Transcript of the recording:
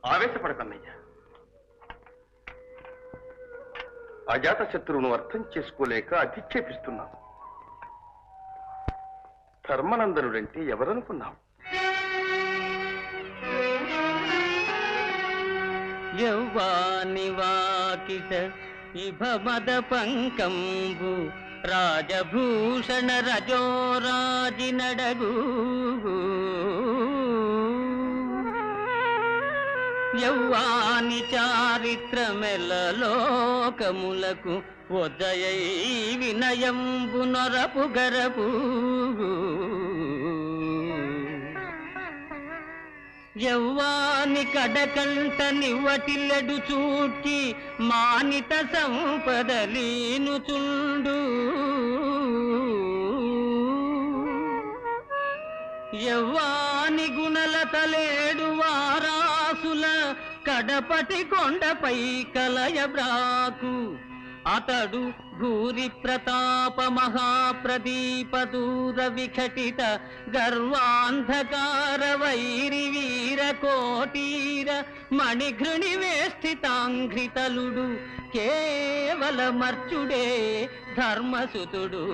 ఆవేశపడకన్నయ్యా. అజాత శత్రువును అర్థం చేసుకోలేక అధిక్షేపిస్తున్నావు. ధర్మనందనుడంటే ఎవరనుకున్నావు? యౌవాని వాకిట ఇభమద పంకంబు రాజభూషణ రజోరాజి నడగు యౌవాని చారిత్రమెల్లలోకములకు ఉదయై వినయంబు నొరపు గరపు యౌవాని కడకంట నివ్వటిల్లడు చూచి మానిత సంపదలీను చుండు యవ్వాని గుణలతలేడు వారాసుల కడపటి కొండపై కలయబ్రాకు అతడు భూరి ప్రతాప మహాప్రదీప దూర విఘటిత గర్వాంధకార వైరి వీర కోటీర మణిఘృణి వేష్టితాంఘ్రితలుడు కేవలమర్చుడే ధర్మసుతుడు.